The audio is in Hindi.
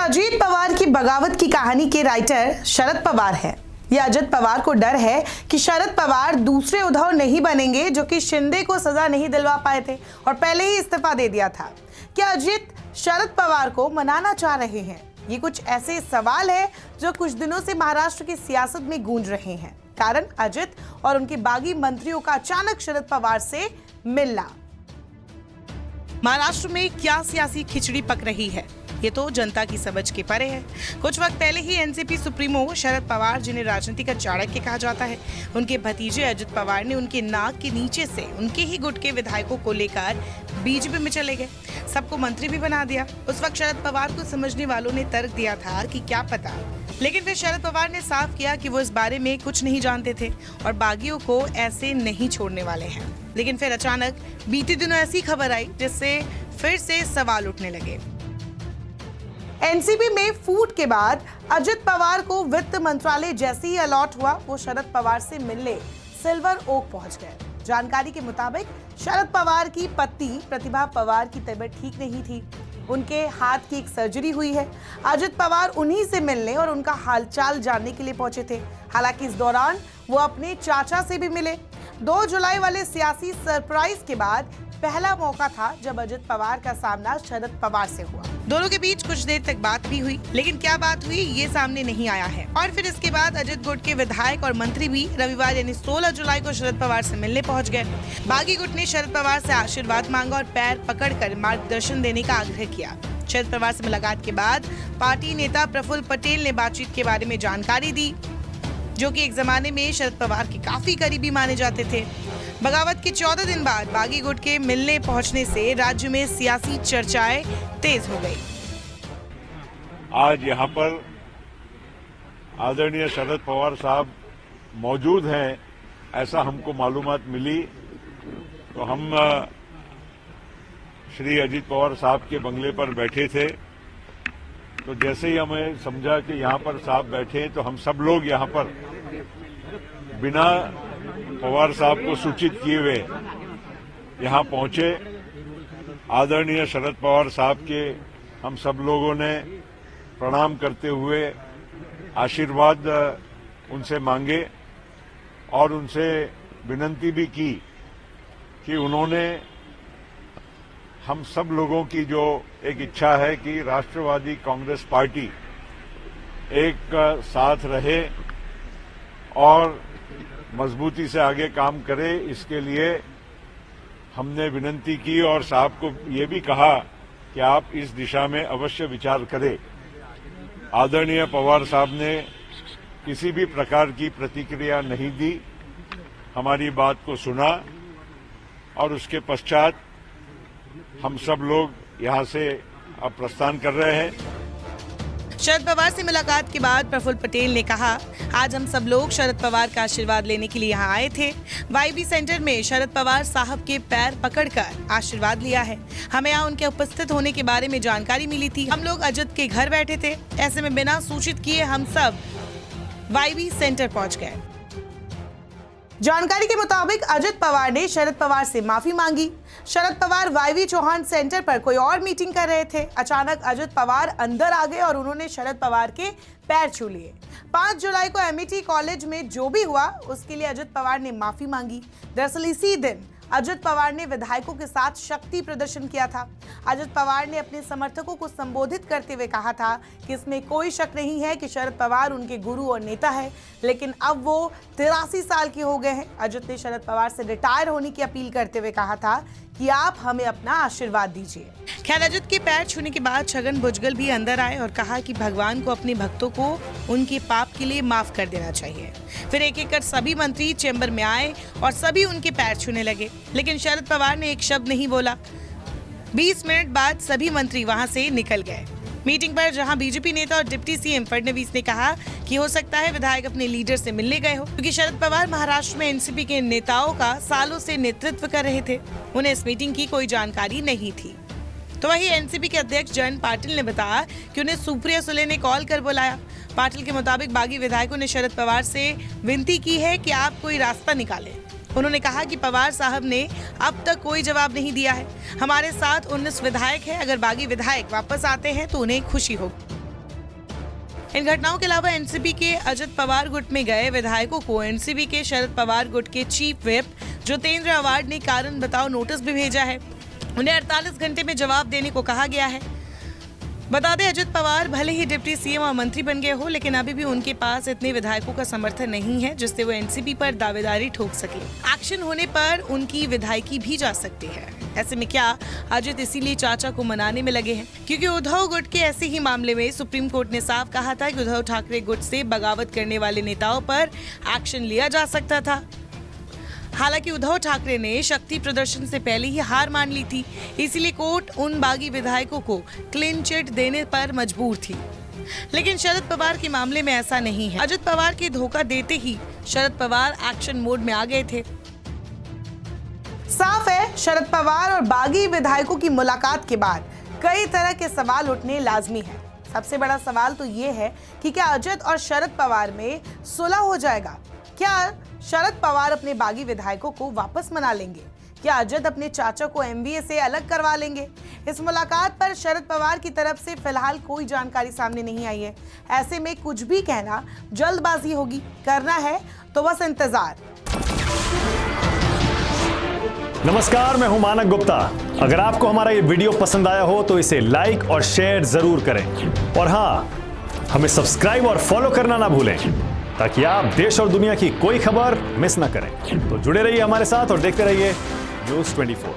अजीत पवार की बगावत की कहानी के राइटर शरद पवार हैं। ये अजित पवार को डर है कि शरद पवार दूसरे उद्धव नहीं बनेंगे जो कि शिंदे को सजा नहीं दिलवा पाए थे और पहले ही इस्तीफा दे दिया था। क्या अजित शरद पवार को मनाना चाह रहे हैं? ये कुछ ऐसे सवाल है जो कुछ दिनों से महाराष्ट्र की सियासत में गूंज रहे हैं। कारण अजित और उनके बागी मंत्रियों का अचानक शरद पवार से मिलना। महाराष्ट्र में क्या सियासी खिचड़ी पक रही है, ये तो जनता की समझ के परे है। कुछ वक्त पहले ही एनसीपी सुप्रीमो शरद पवार, जिन्हें राजनीति का चाणक्य कहा जाता है, उनके भतीजे अजित पवार ने उनके नाक के नीचे से उनके ही गुट के विधायकों को लेकर बीजेपी में चले गए। सबको मंत्री भी बना दिया। उस वक्त शरद पवार को समझने वालों ने तर्क दिया था कि क्या पता, लेकिन फिर शरद पवार ने साफ किया कि वो इस बारे में कुछ नहीं जानते थे और बागियों को ऐसे नहीं छोड़ने वाले हैं। लेकिन फिर अचानक बीते दिनों ऐसी खबर आई जिससे फिर से सवाल उठने लगे। एनसीपी में फूट के बाद अजित पवार को वित्त मंत्रालय जैसे ही अलॉट हुआ, वो शरद पवार से मिलने सिल्वर ओक पहुंच गए। जानकारी के मुताबिक शरद पवार की पत्नी प्रतिभा पवार की तबीयत ठीक नहीं थी। उनके हाथ की एक सर्जरी हुई है। अजित पवार उन्हीं से मिलने और उनका हालचाल जानने के लिए पहुंचे थे। हालांकि इस दौरान वो अपने चाचा से भी मिले। 2 जुलाई वाले सियासी सरप्राइज के बाद पहला मौका था जब अजित पवार का सामना शरद पवार से हुआ। दोनों के बीच कुछ देर तक बात भी हुई, लेकिन क्या बात हुई ये सामने नहीं आया है। और फिर इसके बाद अजित गुट के विधायक और मंत्री भी रविवार यानी 16 जुलाई को शरद पवार से मिलने पहुंच गए। बागी गुट ने शरद पवार से आशीर्वाद मांगा और पैर पकड़कर मार्गदर्शन देने का आग्रह किया। शरद पवार से मुलाकात के बाद पार्टी नेता प्रफुल्ल पटेल ने बातचीत के बारे में जानकारी दी, जो कि एक जमाने में शरद पवार के काफी करीबी माने जाते थे। बगावत के 14 दिन बाद बागी गुट के मिलने पहुंचने से राज्य में सियासी चर्चाएं तेज हो गई। आज यहां पर आदरणीय शरद पवार साहब मौजूद हैं, ऐसा हमको मालूमात मिली, तो हम श्री अजित पवार साहब के बंगले पर बैठे थे। तो जैसे ही हमें समझा कि यहां पर साहब बैठे, तो हम सब लोग यहां पर बिना पवार साहब को सूचित किए हुए यहां पहुंचे। आदरणीय शरद पवार साहब के हम सब लोगों ने प्रणाम करते हुए आशीर्वाद उनसे मांगे और उनसे विनती भी की कि उन्होंने हम सब लोगों की जो एक इच्छा है कि राष्ट्रवादी कांग्रेस पार्टी एक साथ रहे और मजबूती से आगे काम करे, इसके लिए हमने विनती की और साहब को ये भी कहा कि आप इस दिशा में अवश्य विचार करें। आदरणीय पवार साहब ने किसी भी प्रकार की प्रतिक्रिया नहीं दी, हमारी बात को सुना और उसके पश्चात हम सब लोग यहां से अब प्रस्थान कर रहे हैं। शरद पवार से मुलाकात के बाद प्रफुल्ल पटेल ने कहा, आज हम सब लोग शरद पवार का आशीर्वाद लेने के लिए यहाँ आए थे। वाईबी सेंटर में शरद पवार साहब के पैर पकड़कर आशीर्वाद लिया है। हमें यहाँ उनके उपस्थित होने के बारे में जानकारी मिली थी। हम लोग अजित के घर बैठे थे, ऐसे में बिना सूचित किए हम सब वाईबी सेंटर पहुंच गए। जानकारी के मुताबिक अजित पवार ने शरद पवार से माफी मांगी। शरद पवार वाईवी चौहान सेंटर पर कोई और मीटिंग कर रहे थे। अचानक अजित पवार अंदर आ गए और उन्होंने शरद पवार के पैर छू लिए। 5 जुलाई को एमईटी कॉलेज में जो भी हुआ उसके लिए अजित पवार ने माफी मांगी। दरअसल इसी दिन अजित पवार ने विधायकों के साथ शक्ति प्रदर्शन किया था। अजित पवार ने अपने समर्थकों को संबोधित करते हुए कहा था कि इसमें कोई शक नहीं है कि शरद पवार उनके गुरु और नेता है, लेकिन अब वो 83 साल के हो गए हैं। अजित ने शरद पवार से रिटायर होने की अपील करते हुए कहा था कि आप हमें अपना आशीर्वाद दीजिए। खैर, अजित के पैर छूने के बाद छगन भुजबल भी अंदर आए और कहा कि भगवान को अपने भक्तों को उनके पाप के लिए माफ कर देना चाहिए। फिर एक एक कर सभी मंत्री चेंबर में आए और सभी उनके पैर छूने लगे, लेकिन शरद पवार ने एक शब्द नहीं बोला। 20 मिनट बाद सभी मंत्री वहां से निकल गए। मीटिंग पर जहां बीजेपी नेता और डिप्टी सीएम फडणवीस ने कहा कि हो सकता है विधायक अपने लीडर से मिलने गए हो, क्योंकि शरद पवार महाराष्ट्र में एनसीपी के नेताओं का सालों से नेतृत्व कर रहे थे। उन्हें इस मीटिंग की कोई जानकारी नहीं थी। तो वही एनसीपी के अध्यक्ष जयंत पाटिल ने बताया कि उन्हें सुप्रिया सुले ने कॉल कर बुलाया। पाटिल के मुताबिक बागी विधायकों ने शरद पवार से विनती की है कि आप कोई रास्ता निकालें। उन्होंने कहा कि पवार साहब ने अब तक कोई जवाब नहीं दिया है। हमारे साथ 19 विधायक हैं, अगर बागी विधायक वापस आते हैं तो उन्हें खुशी होगी। इन घटनाओं के अलावा एनसीपी के अजित पवार गुट में गए विधायकों को एनसीपी के शरद पवार गुट के चीफ व्हिप ज्योतेंद्र अवार्ड ने कारण बताओ नोटिस भी भेजा है। उन्हें 48 घंटे में जवाब देने को कहा गया है। बता दें, अजित पवार भले ही डिप्टी सीएम और मंत्री बन गए हो, लेकिन अभी भी उनके पास इतने विधायकों का समर्थन नहीं है जिससे वो एनसीपी पर दावेदारी ठोक सके। एक्शन होने पर उनकी विधायकी भी जा सकती है। ऐसे में क्या अजित इसीलिए चाचा को मनाने में लगे हैं? क्योंकि उद्धव गुट के ऐसे ही मामले में सुप्रीम कोर्ट ने साफ कहा था कि उद्धव ठाकरे गुट से बगावत करने वाले नेताओं पर एक्शन लिया जा सकता था। हालांकि उद्धव ठाकरे ने शक्ति प्रदर्शन से पहले ही हार मान ली थी, इसीलिए कोर्ट उन बागी विधायकों को क्लीन चिट देने पर मजबूर थी। लेकिन शरद पवार के मामले में ऐसा नहीं है। अजित पवार के धोखा देते ही शरद पवार एक्शन मोड में आ गए थे। साफ है, शरद पवार और बागी विधायकों की मुलाकात के बाद कई तरह के सवाल उठने लाजमी है। सबसे बड़ा सवाल तो ये है कि क्या अजित और शरद पवार में सुलह हो जाएगा? क्या शरद पवार अपने बागी विधायकों को वापस मना लेंगे? क्या अजित अपने चाचा को एमवीए से अलग करवा लेंगे? इस मुलाकात पर शरद पवार की तरफ से फिलहाल कोई जानकारी सामने नहीं आई है। ऐसे में कुछ भी कहना जल्दबाजी होगी। करना है तो बस इंतजार। नमस्कार, मैं हूं मानक गुप्ता। अगर आपको हमारा ये वीडियो पसंद आया हो तो इसे लाइक और शेयर जरूर करें, और हाँ, हमें सब्सक्राइब और फॉलो करना ना भूलें ताकि आप देश और दुनिया की कोई खबर मिस ना करें। तो जुड़े रहिए हमारे साथ और देखते रहिए News 24।